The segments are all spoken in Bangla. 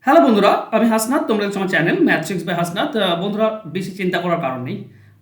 হ্যালো বন্ধুরা, আমি হাসনাত। তোমরা দেখছো আমার চ্যানেল ম্যাথট্রিক্স বাই হাসনাত। বন্ধুরা, বেশি চিন্তা করার কারণ নেই।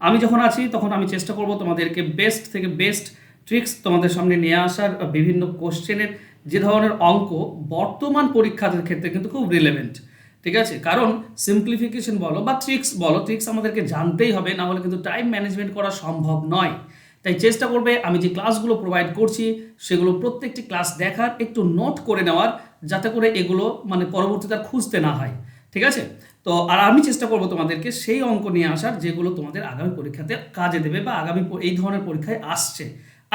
আমি যখন আছি তখন আমি চেষ্টা করব তোমাদেরকে বেস্ট থেকে বেস্ট ট্রিক্স তোমাদের সামনে নিয়ে আসার। বিভিন্ন কোশ্চেনের যে ধরনের অঙ্ক বর্তমান পরীক্ষাদের ক্ষেত্রে কিন্তু খুব রিলেভেন্ট। ঠিক আছে, কারণ সিম্পলিফিকেশন বলো বা ট্রিক্স বলো, ট্রিক্স আমাদেরকে জানতেই হবে, না হলে কিন্তু টাইম ম্যানেজমেন্ট করা সম্ভব নয়। তাই চেষ্টা করবে আমি যে ক্লাসগুলো প্রোভাইড করছি সেগুলো প্রত্যেকটি ক্লাস দেখার, একটু নোট করে নেওয়ার, যাতে করে এগুলো মানে পরবর্তীতে আর খুঁজতে না হয়। ঠিক আছে, তো আর আমি চেষ্টা করব তোমাদেরকে সেই অঙ্ক নিয়ে আসার যেগুলো তোমাদের আগামী পরীক্ষাতে কাজে দেবে বা আগামী এই ধরনের পরীক্ষায় আসছে।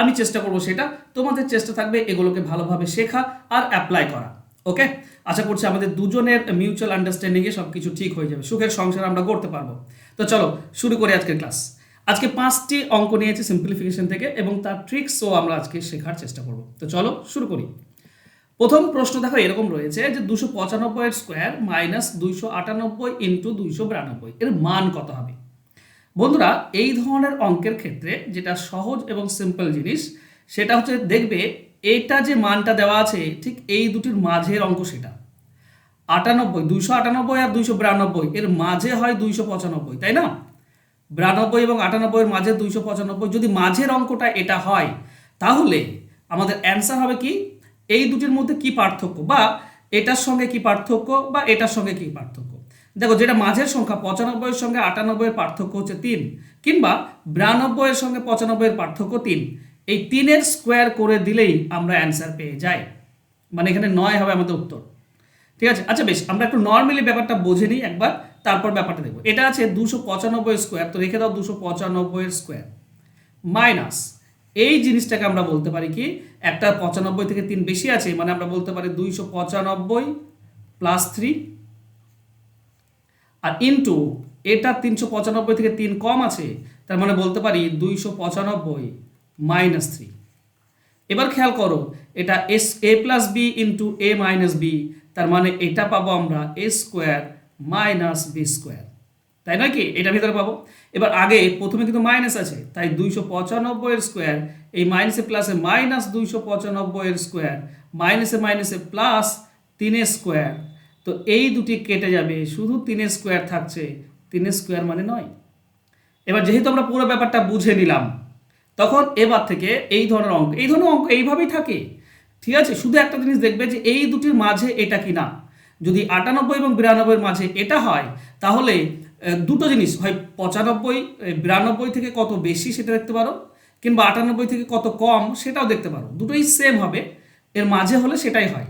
আমি চেষ্টা করব সেটা, তোমাদের চেষ্টা থাকবে এগুলোকে ভালোভাবে শেখা আর অ্যাপ্লাই করা। ওকে, আশা করছি আমাদের দুজনের মিউচুয়াল আন্ডারস্ট্যান্ডিংয়ে সব কিছু ঠিক হয়ে যাবে, সুখের সংসার আমরা করতে পারবো। তো চলো শুরু করি আজকের ক্লাস। আজকে 5টি অঙ্ক নিয়েছি সিম্পলিফিকেশন থেকে এবং তার ট্রিক্সও আমরা আজকে শেখার চেষ্টা করব। তো চলো শুরু করি। প্রথম প্রশ্ন দেখো এরকম রয়েছে যে 295 এর স্কোয়ার মাইনাস 298 ইন্টু 292 এর মান কত হবে। বন্ধুরা, এই ধরনের অঙ্কের ক্ষেত্রে যেটা সহজ এবং সিম্পল জিনিস সেটা হচ্ছে, দেখবে এইটা যে মানটা দেওয়া আছে ঠিক এই দুটির মাঝের অঙ্ক সেটা 298 আর 292 এর মাঝে হয় 295, তাই না? 92 এবং 98 এর মাঝে 295, যদি মাঝের অঙ্কটা এটা হয় তাহলে আমাদের অ্যান্সার হবে কি, এই দুটির মধ্যে কি পার্থক্য, বা এটার সঙ্গে কি পার্থক্য, বা এটার সঙ্গে কি পার্থক্য। দেখো, যেটা মাঝের সংখ্যা 95 এর সঙ্গে 98 এর পার্থক্য হচ্ছে 3, কিংবা 92 এর সঙ্গে 95 এর পার্থক্য 3, এই 3-এর স্কোয়ার করে দিলেই আমরা অ্যান্সার পেয়ে যাই। মানে এখানে 9 হবে আমাদের উত্তর। ঠিক আছে, আচ্ছা বেশ, আমরা একটু নর্মালি ব্যাপারটা বুঝে নিই একবার, তারপর ব্যাপারটা দেখবো। এটা আছে 295 স্কোয়ার, তো রেখে দাও 295 স্কোয়ার মাইনাস এই জিনিসটাকে আমরা বলতে পারি কি, একটা 95 থেকে 3 বেশি আছে, মানে আমরা বলতে পারি 295 প্লাস 3, আর ইন্টু এটা 395 থেকে 3 কম আছে, তার মানে বলতে পারি 295 মাইনাস 3। এবার খেয়াল করো, এটা এস A plus B into A minus B, তার মানে এটা পাবো আমরা A square minus B square, তাই নয় কি? এটা ভিতরে পাবো। এবার আগে প্রথমে কিন্তু মাইনাস আছে, তাই 295 এর স্কোয়ার, এই মাইনাসে প্লাসে মাইনাস 295 এর স্কোয়ার, মাইনাসে মাইনাসে প্লাস 3 স্কোয়ার, তো এই দুটি কেটে যাবে, শুধু 3 স্কোয়ার থাকছে, 3 স্কোয়ার মানে 9। এবার যেহেতু আমরা পুরো ব্যাপারটা বুঝে নিলাম, তখন এবার থেকে এই ধরনের অঙ্ক এইভাবেই থাকে। ঠিক আছে, শুধু একটা জিনিস দেখবে যে এই দুটির মাঝে এটা কি না। যদি 98 এবং 92 মাঝে এটা হয় তাহলে দুটো জিনিস হয়, 95 92 থেকে কত বেশি সেটা দেখতে পারো, কিংবা 98 থেকে কত কম সেটাও দেখতে পারো, দুটোই সেম হবে। এর মাঝে হলে সেটাই হয়।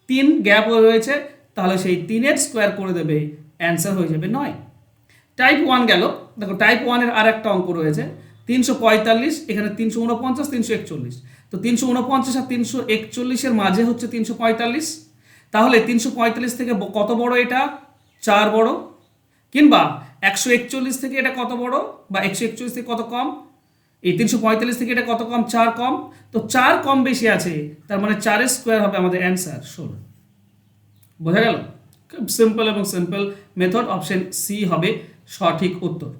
3 গ্যাপ রয়েছে, তাহলে সেই 3-এর স্কোয়ার করে দেবে, অ্যান্সার হয়ে যাবে 9। টাইপ 1 গেল। দেখো, টাইপ 1-এর আর একটা অঙ্ক রয়েছে 345, এখানে 349 341, তো 349 আর 341-এর মাঝে হচ্ছে 345, তাহলে 345 থেকে কত বড় এটা, 4 বড়, কিংবা 141 থেকে এটা কত বড়, বা 141 থেকে কত কম, এই 345 থেকে এটা কত কম, 4 কম, তো 4 কম বেশি আছে, তার মানে 4-এর স্কোয়ার হবে আমাদের অ্যান্সার 16। বোঝা গেল? খুব সিম্পল এবং সিম্পল মেথড, অপশন সি হবে সঠিক উত্তর।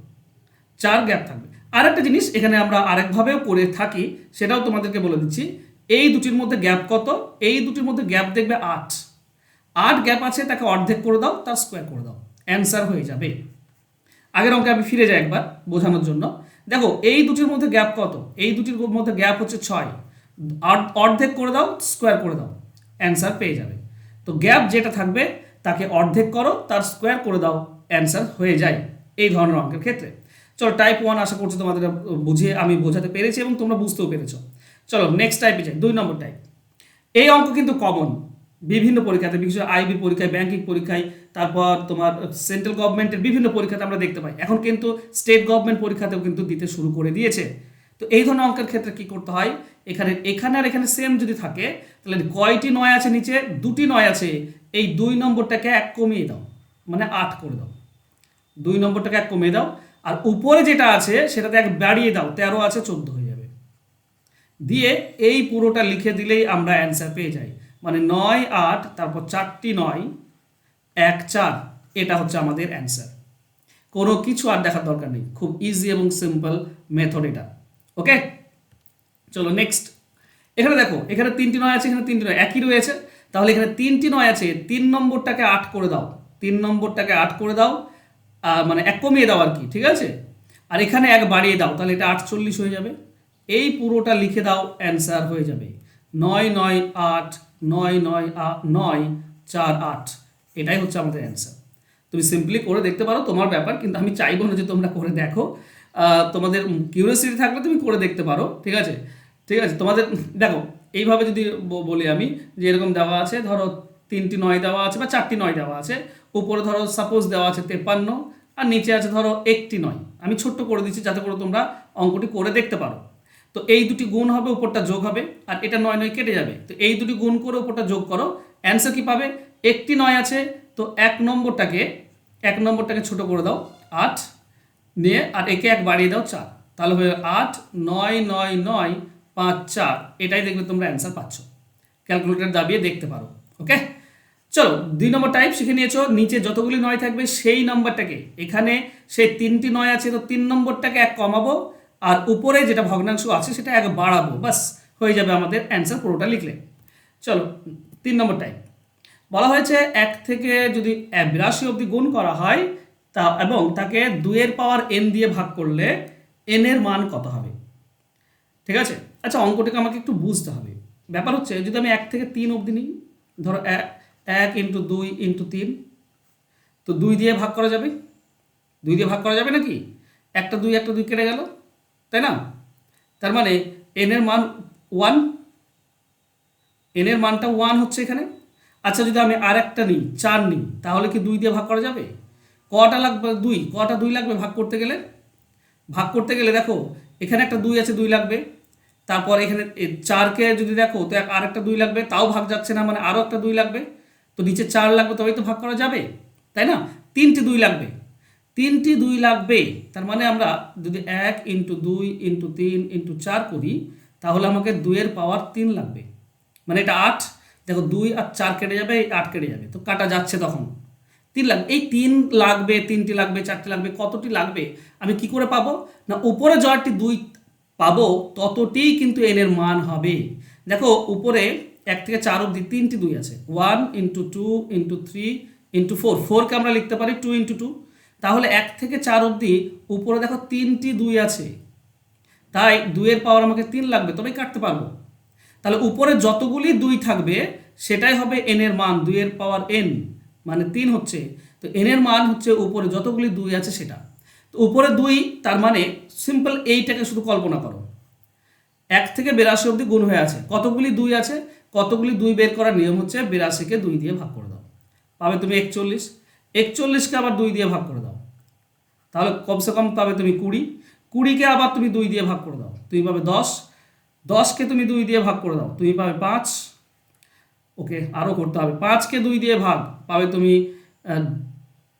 4 গ্যাপ থাকবে। আর একটা জিনিস এখানে আমরা আরেকভাবেও করে থাকি, সেটাও তোমাদেরকে বলে দিচ্ছি। এই দুটির মধ্যে গ্যাপ কত, এই দুটির মধ্যে গ্যাপ দেখবে 8, 8 গ্যাপ আছে, তাকে অর্ধেক করে দাও, তার স্কোয়ার করে দাও, অ্যান্সার হয়ে যাবে। আগের অঙ্কে আমি ফিরে যাই একবার বোঝানোর জন্য। দেখো, এই দুটির মধ্যে গ্যাপ কত, এই দুটির মধ্যে গ্যাপ হচ্ছে 6, অর্ধেক করে দাও, স্কোয়ার করে দাও, অ্যান্সার পেয়ে যাবে। তো গ্যাপ যেটা থাকবে তাকে অর্ধেক করো, তার স্কোয়ার করে দাও, অ্যান্সার হয়ে যায় এই ধরনের অঙ্কের ক্ষেত্রে। চলো টাইপ 1 আশা করছি তোমাদের বুঝিয়ে আমি বোঝাতে পেরেছি এবং তোমরা বুঝতেও পেরেছো। চলো নেক্সট টাইপে যাই, 2 নম্বর টাইপ। এই অঙ্ক কিন্তু কমন, বিভিন্ন পরীক্ষাতে, বিশেষ করে আইবি পরীক্ষায়, ব্যাংকিং পরীক্ষায়, তারপর তোমার সেন্ট্রাল গভর্নমেন্টের বিভিন্ন পরীক্ষাতে আমরা দেখতে পাই। এখন কিন্তু স্টেট গভর্নমেন্ট পরীক্ষাতেও কিন্তু দিতে শুরু করে দিয়েছে। তো এই ধরনের অঙ্কের ক্ষেত্রে কি করতে হয়, এখানে আর এখানে সেম যদি থাকে, তাহলে কয়টি 9 আছে নিচে, 2টি 9 আছে, এই 2 নম্বরটাকে 1 কমিয়ে দাও, মানে 8 করে দাও। 2 নম্বরটাকে 1 কমিয়ে দাও, আর উপরে যেটা আছে সেটাতে 1 বাড়িয়ে দাও, 13 আছে 14 হয়ে যাবে, দিয়ে এই পুরোটা লিখে দিলেই আমরা অ্যান্সার পেয়ে যাই। মানে 9 8, তারপর 4টি 9, 1 4, এটা হচ্ছে আমাদের অ্যান্সার। কোনো কিছু আর দেখার দরকার নেই, খুব ইজি এবং সিম্পল মেথড এটা। ওকে, চলো নেক্সট। এখানে দেখো, এখানে 3টি 9 আছে, এখানে 3টি 9 একই রয়েছে, তাহলে এখানে 3টি 9 আছে, 3 নম্বরটাকে 8 করে দাও, 3 নম্বরটাকে 8 করে দাও, মানে 1 কমিয়ে দাও আর কি, ঠিক আছে। আর এখানে 1 বাড়িয়ে দাও, তাহলে এটা 48 হয়ে যাবে। এই পুরোটা লিখে দাও, অ্যান্সার হয়ে যাবে 9 9 8 9 9 9 4 8। এটাই হচ্ছে আমাদের অ্যান্সার। তুমি সিম্পলি করে দেখতে পারো, তোমার ব্যাপার, কিন্তু আমি চাইবো না যে তোমরা করে দেখো। তোমাদের কিউরিওসিটি থাকলে তুমি করে দেখতে পারো, ঠিক আছে। ঠিক আছে, তোমাদের দেখো এইভাবে যদি বলি আমি, যে এরকম দেওয়া আছে, ধরো 3টি 9 দেওয়া আছে বা 4টি 9 দেওয়া আছে, উপরে ধরো সাপোজ দেওয়া আছে 53, আর নিচে আছে ধরো 1টি 9। আমি ছোট্ট করে দিচ্ছি যাতে করে তোমরা অঙ্কটি করে দেখতে পারো। তো এই দুটি গুণ হবে, উপরটা যোগ হবে, আর এটা 9 9 কেটে যাবে। তো এই দুটি গুণ করে উপরটা যোগ করো, অ্যান্সার কি পাবে? 1টি 9 আছে, তো 1 নম্বরটাকে ছোট করে দাও 8 নিয়ে, আর একে 1 বাড়িয়ে দাও 4, তাহলে হয়ে 8 9 9 9 5 4। এটাই দেখবে তোমরা অ্যান্সার পাচ্ছ। ক্যালকুলেটর দাবিয়ে দেখতে পারো। ওকে, চলো 2 নম্বর টাইপ শিখে নিয়েছো। নিচে যতগুলি 9 থাকবে সেই নাম্বারটাকে, এখানে সেই 3টি 9 আছে, তো 3 নম্বরটাকে 1 কমাবো, আর উপরে যেটা ভগ্নাংশ আছে সেটা 1 বাড়াবো, বাস হয়ে যাবে আমাদের অ্যান্সার পুরোটা লিখলে। চলো 3 নম্বর টাইপ বলা হয়েছে 1 থেকে যদি 82 অবধি গুণ করা হয় তা, এবং তাকে 2 এর পাওয়ার n দিয়ে ভাগ করলে n এর মান কত হবে? ঠিক আছে, আচ্ছা অঙ্কটাকে আমাকে একটু বুঝতে হবে। ব্যাপার হচ্ছে যদি আমি 1 থেকে 3 অবধি নিই, ধরো 1 ইন্টু 2 ইন্টু 3, তো 2 দিয়ে ভাগ করা যাবে, 2 দিয়ে ভাগ করা যাবে নাকি? একটা 2 কেটে গেল, তাই না? তার মানে n এর মান 1, n এর মানটা 1 হচ্ছে এখানে। আচ্ছা যদি আমি আর একটা নিই, 4 নিই, তাহলে কি 2 দিয়ে ভাগ করা যাবে? কটা লাগবে? 2। কটা 2 লাগবে ভাগ করতে গেলে? ভাগ করতে গেলে দেখো এখানে একটা 2 আছে, 2 লাগবে। তারপর এখানে 4কে যদি দেখো তো আর একটা 2 লাগবে, তাও ভাগ যাচ্ছে না, মানে আরও একটা 2 লাগবে। তো নিচে 4 লাগবে, তবেই তো ভাগ করা যাবে, তাই না? 3টি 2 লাগবে, 3টি 2 লাগবে। তার মানে আমরা যদি 1 ইন্টু 2 ইন্টু 3 ইন্টু 4 করি, তাহলে আমাকে 2 এর পাওয়ার 3 লাগবে, মানে এটা 8। দেখো 2 আর 4 কেটে যাবে, 8 কেটে যাবে, তো কাটা যাচ্ছে, তখন 3 লাগবে। এই 3 লাগবে, 3টি লাগবে, 4টি লাগবে, কতটি লাগবে আমি কি করে পাবো? না উপরে যতটি 2 পাবো ততটিই কিন্তু n এর মান হবে। দেখো উপরে 1 থেকে 4 অবধি 3টি 2 আছে, 1 ইন্টু 2 ইন্টু 3 ইন্টু 4, 4কে আমরা লিখতে পারি 2 ইন্টু 2। তাহলে 1 থেকে 4 অবধি উপরে দেখো 3টি 2 আছে, তাই 2 এর পাওয়ার আমাকে 3 লাগবে, তবেই কাটতে পারবো। তাহলে উপরে যতগুলি 2 থাকবে সেটাই হবে n এর মান, 2 এর পাওয়ার n মানে 3 হচ্ছে। তো n এর মান হচ্ছে উপরে যতগুলি 2 আছে সেটা। তো উপরে 2, তার মানে সিম্পল এইটাকে শুধু কল্পনা করো, 1 থেকে 82 অবধি গুণ হয়ে আছে, কতগুলি 2 আছে, কতগুলি 2 বের করার নিয়ম হচ্ছে 82কে 2 দিয়ে ভাগ করে দাও, পাবে তুমি 41। 41কে আবার 2 দিয়ে ভাগ করে দাও, তাহলে কমসে কম পাবে তুমি 20। 20কে আবার তুমি 2 দিয়ে ভাগ করে দাও, তুমি পাবে 10। 10কে তুমি 2 দিয়ে ভাগ করে দাও, তুমি পাবে 5। ওকে, আরও করতে হবে, 5কে 2 দিয়ে ভাগ, পাবে তুমি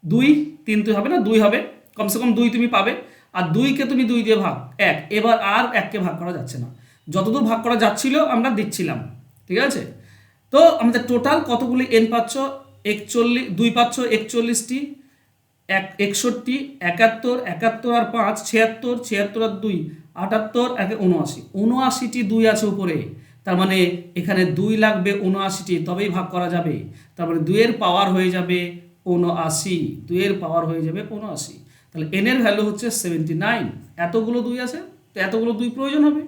2। 3 তো হবে না, 2 হবে, কমসে কম 2 তুমি পাবে। আর 2কে তুমি 2 দিয়ে ভাগ 1, এবার আর 1কে ভাগ করা যাচ্ছে না, যতদূর ভাগ করা যাচ্ছিল আমরা দিচ্ছিলাম, ঠিক আছে। তো আমাদের টোটাল কতগুলি n পাচ্ছ? 41, 2 পাচ্ছ 41টি, 61, 71, 71 আর 5 76, 76 আর 2 78, 79, 79টি 2 আছে উপরে। তার মানে এখানে 2 লাগবে 79টি, তবেই ভাগ করা যাবে। তার মানে 2 এর পাওয়ার হয়ে যাবে 79, 2 এর পাওয়ার হয়ে যাবে 79। তাহলে n এর ভ্যালু হচ্ছে 79। এতগুলো 2 আছে, তো এতগুলো 2 প্রয়োজন হবে।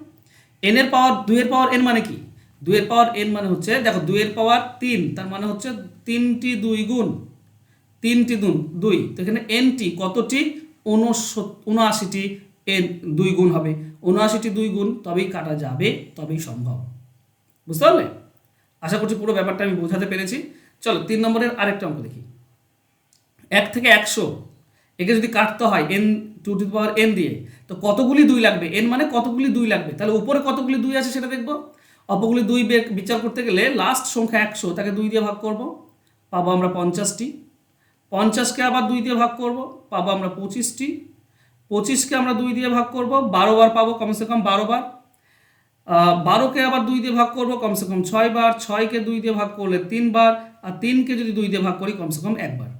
n এর পাওয়ার, 2 এর পাওয়ার n মানে কি? 2 এর পাওয়ার n মানে হচ্ছে, দেখো 2 এর পাওয়ার 3, তার মানে হচ্ছে 3টি 2 গুণ 3টি 2, তো এখানে nটি কতটি? 79টি n 2 গুণ হবে, 79টি 2 গুণ, তবেই কাটা যাবে, তবেই সম্ভব। বুঝতে পারলে? আশা করছি পুরো ব্যাপারটা আমি বোঝাতে পেরেছি। চলো 3 নম্বরের আরেকটা অঙ্ক দেখি। 1 থেকে 100 একে যদি কাটতে হয় n to the power n দিয়ে, তো কতগুলি 2 লাগবে? n মানে কতগুলি 2 লাগবে, তাহলে উপরে কতগুলি 2 আছে সেটা দেখবো। অপগুলি 2 বিচার করতে গেলে লাস্ট সংখ্যা 100, তাকে 2 দিয়ে ভাগ করব, পাবো আমরা 50টি। 50কে আবার 2 দিয়ে ভাগ করব, পাবো আমরা 25টি। 25কে আমরা 2 দিয়ে ভাগ করব, 12 বার পাবো, কমসে কম 12 বার। 12কে আবার 2 দিয়ে ভাগ করব, কমসে কম 6 বার। 6কে 2 দিয়ে ভাগ করলে 3 বার, আর 3কে যদি 2 দিয়ে ভাগ করি কমসে কম 1 বার।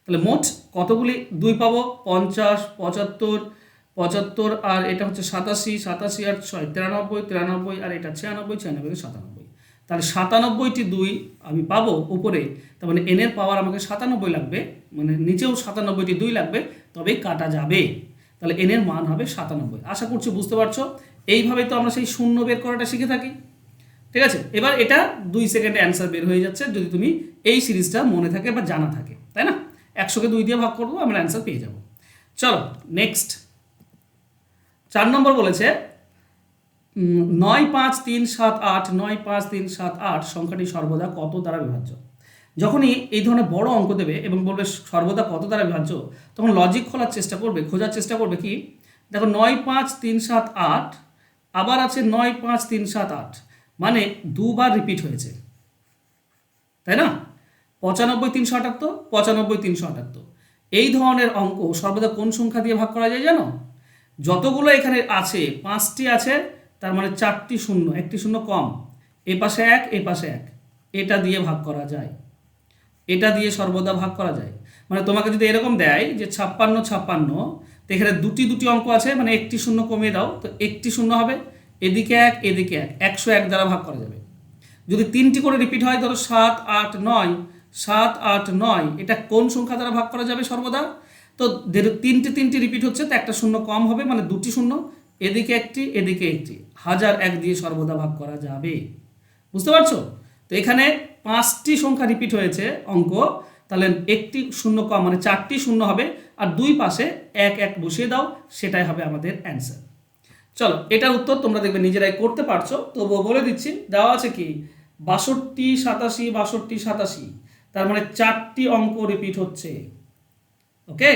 তাহলে মোট কতগুলি 2 পাবো? 50, 75, 75 আর এটা হচ্ছে 87, 87 আর 6 93, 93 আর এটা 96, 96 97। তাহলে 97টি 2 আমি পাবো উপরে, তার মানে এন এর পাওয়ার আমাকে 97 লাগবে, মানে নিচেও 97টি 2 লাগবে, তবেই কাটা যাবে। তাহলে এন এর মান হবে 97। আশা করছি বুঝতে পারছো। এইভাবেই তো আমরা সেই শূন্য বের করাটা শিখে থাকি। ঠিক আছে, এবার এটা 2 সেকেন্ডে অ্যান্সার বের হয়ে যাচ্ছে যদি তুমি এই সিরিজটা মনে থাকে বা জানা থাকে, তাই না? 100কে 2 দিয়ে ভাগ করবো, আমরা অ্যান্সার পেয়ে যাব। চলো নেক্সট 4 নম্বর বলেছে 9 5 3 7 8 9 5 3 7 8 সংখ্যাটি সর্বদা কত দ্বারা বিভাজ্য। যখনই এই ধরনের বড় অঙ্ক দেবে এবং বলবে সর্বদা কত দ্বারা বিভাজ্য, তখন লজিক খোলার চেষ্টা করবে, খোঁজার চেষ্টা করবে কি, দেখো 9 5 3 7 8 আবার আছে 9 5 3 7 8, মানে দুবার রিপিট হয়েছে, তাই না? 95 378, 95 378। এই ধরনের অঙ্ক সর্বদা কোন সংখ্যা দিয়ে ভাগ করা যায় জানো? যতগুলো এখানে আছে 5টি আছে, তার মানে 4টি শূন্য, একটি শূন্য কম, এ পাশে 1 এ পাশে 1, এটা দিয়ে ভাগ করা যায়, এটা দিয়ে সর্বদা ভাগ করা যায়। মানে তোমাকে যদি এরকম দেয় যে 56 56, তো এখানে দুটি অঙ্ক আছে, মানে একটি শূন্য কমিয়ে দাও, তো একটি শূন্য হবে, এদিকে 1 এদিকে 1, 101 দ্বারা ভাগ করা যাবে। যদি 3টি করে রিপিট হয়, ধরো 7 8 9, 7 8 9, এটা কোন সংখ্যা দ্বারা ভাগ করা যাবে সর্বদা? তো তিনটি রিপিট হচ্ছে, তো একটা শূন্য কম হবে, মানে দুটি শূন্য, এদিকে একটি এদিকে একটি, 1001 দিয়ে সর্বদা ভাগ করা যাবে। বুঝতে পারছো? তো এখানে 5টি সংখ্যা রিপিট হয়েছে অঙ্ক, তাহলে একটি শূন্য কম, মানে 4টি শূন্য হবে, আর দুই পাশে 1 1 বসিয়ে দাও, সেটাই হবে আমাদের অ্যান্সার। চলো এটার উত্তর তোমরা দেখবে নিজেরাই করতে পারছো, তবুও বলে দিচ্ছি। দেওয়া আছে কি 62 87 62 87, তার মানে 4টি অঙ্ক রিপিট হচ্ছে। ওকে,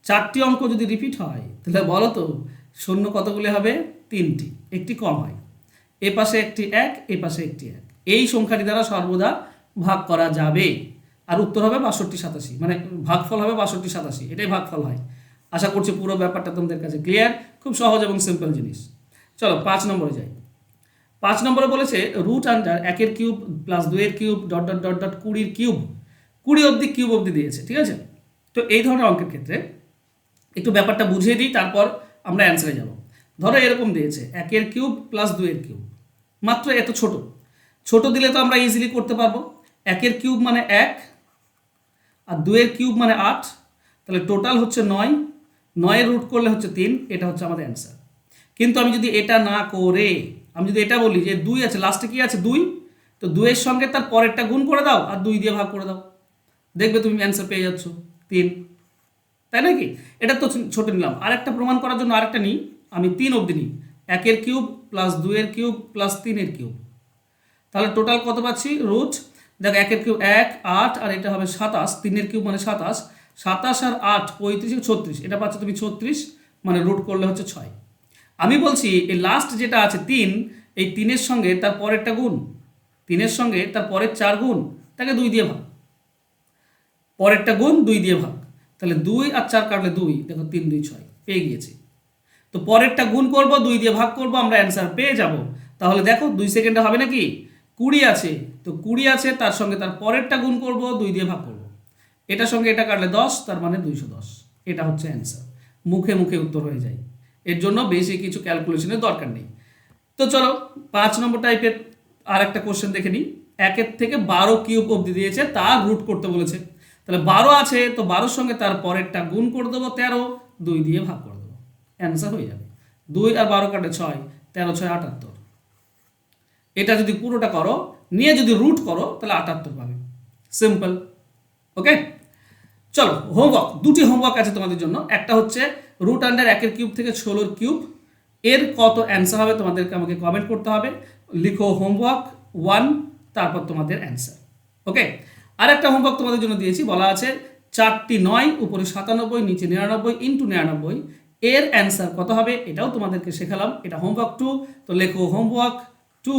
4টি অঙ্ক যদি রিপিট হয়, তাহলে বলো তো শূন্য কতগুলি হবে? 3টি, একটি কম হয়, এ পাশে একটি 1 এ পাশে একটি 1, এই সংখ্যাটি দ্বারা সর্বদা ভাগ করা যাবে। আর উত্তর হবে 62 87, মানে ভাগফল হবে 62 87, এটাই ভাগফল হয়। আশা করছি পুরো ব্যাপারটা তোমাদের কাছে ক্লিয়ার, খুব সহজ এবং সিম্পল জিনিস। চলো 5 নম্বরে যাই। 5 নম্বরে বলেছে root under 1 cube plus 2 cube dot dot dot dot 20 cube, 20 অবধি কিউব অবধি দিয়েছে। ঠিক আছে, তো এই ধরনের অঙ্কের ক্ষেত্রে একটু ব্যাপারটা বুঝিয়ে দিই, তারপর আমরা অ্যান্সারে যাব। ধরো এরকম দিয়েছে 1 কিউব প্লাস 2 কিউব, মাত্র এত ছোট দিলে তো আমরা ইজিলি করতে পারবো। 1 কিউব মানে 1, আর 2 কিউব মানে 8, তাহলে টোটাল হচ্ছে 9, 9 রুট করলে হচ্ছে 3, এটা হচ্ছে আমাদের অ্যান্সার। কিন্তু আমি যদি এটা না করে আমি যদি এটা বলি যে 2 আছে, লাস্টে কি আছে 2, তো 2 এর সঙ্গে তার পরেরটা গুণ করে দাও আর 2 দিয়ে ভাগ করে দাও, দেখবে তুমি অ্যান্সার পেয়ে যাচ্ছ 3, তাই নাকি? এটা তো ছোট নিলাম। আরেকটা প্রমাণ করার জন্য আরেকটা নিই, আমি 3 অবধি নিই। 1 cube plus 2 cube plus 3 cube, তাহলে টোটাল কত পাচ্ছি? রুট, দেখো 1 কিউব 1 8, আর এটা হবে 27, 3 কিউব মানে 27, 27 আর 8 35 36, এটা পাচ্ছ তুমি 36, মানে রুট করলে হচ্ছে 6। আমি বলছি এই লাস্ট যেটা আছে 3, এই 3 সঙ্গে তার পরেরটা গুণ, 3 সঙ্গে তার পরের 4 গুণ, তাকে 2 দিয়ে ভাগ, পরেরটা গুণ 2 দিয়ে ভাগ, তাহলে 2 আর 4 কাটলে 2, দেখো 3 2 6 পেয়ে গিয়েছি। তো পরেরটা গুণ করব, 2 দিয়ে ভাগ করব, আমরা অ্যান্সার পেয়ে যাব। তাহলে দেখো 2 সেকেন্ডে হবে নাকি? 20 আছে, তো 20 আছে, তার সঙ্গে তার পরেরটা গুণ করব, 2 দিয়ে ভাগ করব, এটার সঙ্গে এটা কাটলে 10, তার মানে 210, এটা হচ্ছে অ্যান্সার। মুখে মুখে উত্তর হয়ে যায়, এর জন্য বেশি কিছু ক্যালকুলেশনের দরকার নেই। তো চলো 5 নম্বর টাইপের আর একটা কোশ্চেন দেখে নিই। 1 থেকে 12 কিউব অবধি দিয়েছে, তার রুট করতে বলেছে। তাহলে 12 আছে, তো 12 সঙ্গে তার পরেরটা গুণ করে দেবো 13, 2 দিয়ে ভাগ করে দেবো, অ্যান্সার হয়ে যাবে। 2 আর 12 কাটে 6, 13 6 78, এটা যদি পুরোটা করো নিয়ে যদি রুট করো তাহলে 78 পাবে, সিম্পল। ওকে, চলো হোমওয়ার্ক, দুটি হোমওয়ার্ক আছে তোমাদের জন্য। একটা হচ্ছে রুট আন্ডার 1 কিউব থেকে 16 কিউব, এর কত অ্যান্সার হবে তোমাদেরকে আমাকে কমেন্ট করতে হবে, লিখো হোমওয়ার্ক 1, তারপর তোমাদের অ্যান্সার। ওকে, আর একটা হোমওয়ার্ক তোমাদের জন্য দিয়েছি, বলা আছে 4টি 9 উপরে 97 নিচে 99 ইন্টু 99, এর অ্যান্সার কত হবে, এটাও তোমাদেরকে শেখালাম। এটা হোমওয়ার্ক 2, তো লেখো হোমওয়ার্ক 2,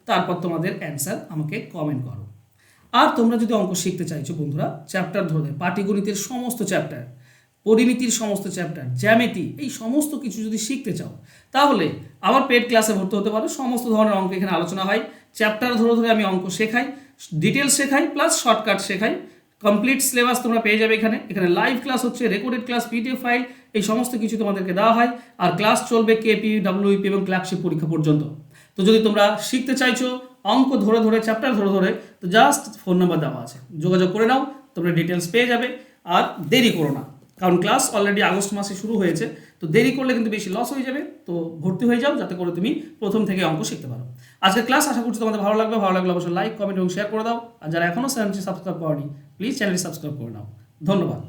তারপর তোমাদের অ্যান্সার আমাকে কমেন্ট করো। আর তোমরা যদি অঙ্ক শিখতে চাইছো বন্ধুরা, চ্যাপ্টার ধরে পাটিগণিতের সমস্ত চ্যাপ্টার, পরিমিতির সমস্ত চ্যাপ্টার, জ্যামিতি, এই সমস্ত কিছু যদি শিখতে চাও, তাহলে আমার পেড ক্লাসে ভর্তি হতে পারো। সমস্ত ধরনের অঙ্ক এখানে আলোচনা হয়, চ্যাপ্টার ধরে ধরে আমি অঙ্ক শেখাই, ডিটেলস শেখাই, প্লাস শর্টকাট শেখাই। কমপ্লিট সিলেবাস তোমরা পেয়ে যাবে এখানে। এখানে লাইভ ক্লাস হচ্ছে, রেকর্ডেড ক্লাস, পিডিএফ ফাইল, এই সমস্ত কিছু তোমাদেরকে দেওয়া হয়। আর ক্লাস চলবে কেপি, ডাব্লিউপি এবং ক্লার্কশিপ পরীক্ষা পর্যন্ত। তো যদি তোমরা শিখতে চাইছো, অঙ্ক ধরে ধরে চ্যাপ্টার ধরে ধরে, তো জাস্ট ফোন নাম্বার দেওয়া আছে, যোগাযোগ করে নাও, তোমরা ডিটেলস পেয়ে যাবে। আর দেরি করো না, কারণ ক্লাস অলরেডি আগস্ট মাসে শুরু হয়েছে, তো দেরি করলে কিন্তু বেশি লস হয়ে যাবে। তো ভর্তি হয়ে যাও, যাতে করে তুমি প্রথম থেকে অঙ্ক শিখতে পারো। আজকের ক্লাস আশা করছি তোমাদের ভালো লাগবে। ভালো লাগলে অবশ্যই লাইক, কমেন্ট এবং শেয়ার করে দাও। আর যারা এখনও চ্যানেলটি সাবস্ক্রাইব করনি, প্লিজ চ্যানেলটি সাবস্ক্রাইব করে নাও। ধন্যবাদ।